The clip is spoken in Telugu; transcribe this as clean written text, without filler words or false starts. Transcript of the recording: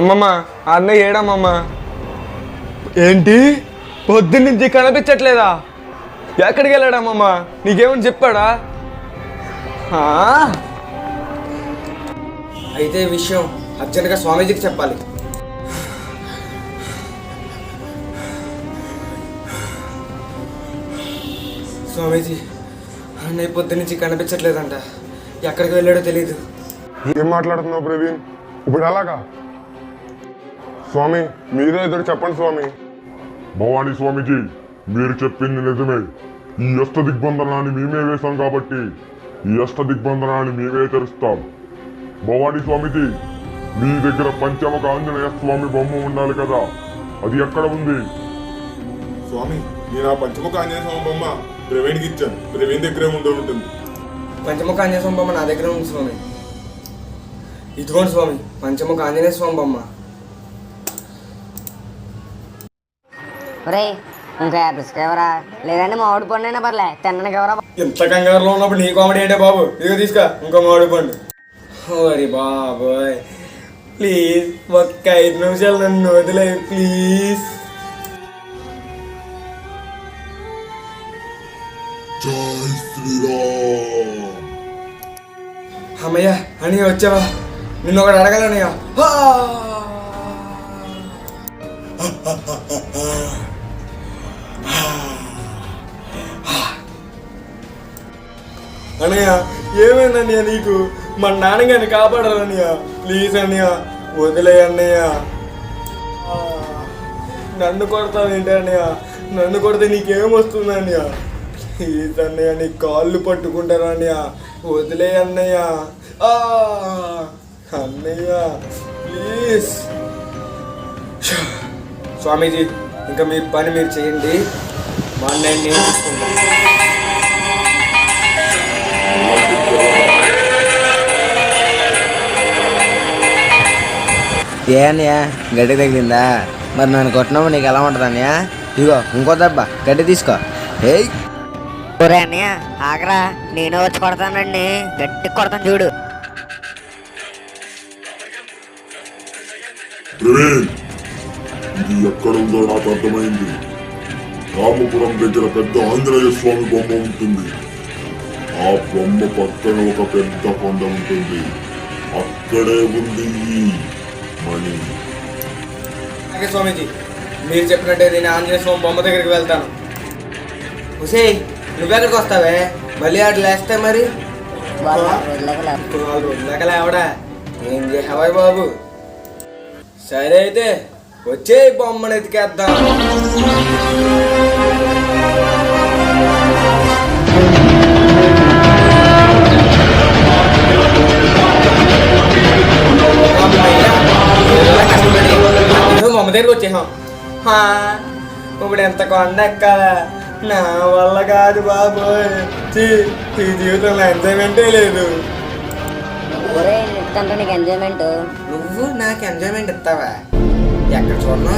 అమ్మమ్మ అన్నయ్య ఏడమ్మమ్మ. ఏంటి పొద్దున్నుంచి కనిపించట్లేదా? ఎక్కడికి వెళ్ళాడమ్మమ్మ? నీకేమని చెప్పాడా? అయితే ఈ విషయం అర్జెంటుగా స్వామీజీకి చెప్పాలి. స్వామీజీ, అన్నయ్య పొద్దున్నుంచి కనిపించట్లేదంట. ఎక్కడికి వెళ్ళాడో తెలీదు. ఏం మాట్లాడుతున్నావు ప్రవీణ్? ఇప్పుడు అలాగా? స్వామి మీరే ఎదురు చెప్పండి స్వామి. భవానీ స్వామిజీ, మీరు చెప్పింది నిజమే. ఈ అష్ట దిగ్బంధనాన్ని మేమే వేశాం కాబట్టి ఈ అష్ట దిగ్బంధనాన్ని మేమే తెరుస్తాం. భవానీ స్వామిజీ, మీ దగ్గర పంచముఖ ఆంజనేయ స్వామి బొమ్మ ఉండాలి కదా, అది ఎక్కడ ఉంది? స్వామి నేను ఆ పంచముఖ ఆంజనేయ స్వామి బొమ్మ ప్రవీణ్కి ఇచ్చాను. ప్రవీణ్ దగ్గరే ఉంటుంది. పంచముఖ ఆంజనేయ స్వామి బొమ్మ నా దగ్గర ఉంది స్వామి. ఇదిగోండి స్వామి, పంచముఖ ఆంజనేయ స్వామి బొమ్మ. ఒరే ఇంకా యాపిల్స్కి ఎవరా? లేదంటే మామిడి పండు అయినా పర్లే, తినడానికి ఎవరా? ఇంత కంగారులో ఉన్నప్పుడు నీ కామెడీ ఏంటే బాబు? ఇదిగో తీసుకో ఇంకో మామిడి పండు. ఓరి బాబోయ్, ప్లీజ్ ఒక్క 5 నిమిషాలు నన్ను వదిలే ప్లీజ్. అమ్మయ్య అని వచ్చావా? నిన్ను ఒకటి అడగాలన్నయ్య. అన్నయ్య ఏమైందన్నయ్య నీకు? మా నాన్నగారిని కాపాడాలన్నయ్య. ప్లీజ్ అన్నయ్య వదిలే అన్నయ్య. నన్ను కొడతావు ఏంటి అన్నయ్య? నన్ను కొడితే నీకేమొస్తుంది అన్నయ్య? ప్లీజ్ అన్నయ్య, నీ కాళ్ళు పట్టుకుంటాను అన్నయ్య. వదిలే అన్నయ్య. అన్నయ్య ప్లీజ్. స్వామీజీ, ఇంకా మీ పని మీరు చేయండి. మా అన్నయ్య నేను చూసుకుంటాను. ఏ అన్నయ్య గడ్డి తగిలిందా? మరి నన్ను కొట్టినప్పుడు నీకు ఎలా ఉంటుంది అన్నయ్య? ఇగో ఇంకో దెబ్బ గడ్డి తీసుకో. ఏయ్ ఒరే అన్నయ్య ఆగరా, నేను వచ్చి కొడతానండి. గట్టి కొడతాను చూడు. ప్రవీణ్, ఇది ఎక్కడుందో నాకు అర్థమైంది. రామపురం దగ్గర పెద్ద ఆంజనేయ స్వామి బొమ్మ ఉంటుంది. ఆ బొమ్మ పక్కన ఒక పెద్ద కొండ ఉంటుంది. అక్కడే ఉంది ఈ మణి. అలాగే స్వామీజీ, మీరు చెప్పినట్టే నేను ఆంజనేయ స్వామి బొమ్మ దగ్గరికి వెళ్తాను. హుసే, నువ్వెక్కడికి వస్తావే? మళ్ళీ అట్లా లేస్తే మరి 4 రోజులక లేవడా? ఏం చేసావాయ్ బాబు? సరే అయితే వచ్చే బొమ్మను ఎతికేద్దాం. బొమ్మ దగ్గరికి వచ్చేసాం. ఇప్పుడు ఎంత కొండ ఎక్కాలా? నా వల్ల కాదు బాబోయ్. ఈ జీవితంలో ఎంజాయ్మెంటే లేదు. ఒరే ఇస్తుంటే నీకు ఎంజాయ్మెంట్. నువ్వు నాకు ఎంజాయ్మెంట్ ఇస్తావా? ఎక్కడ చూడనా?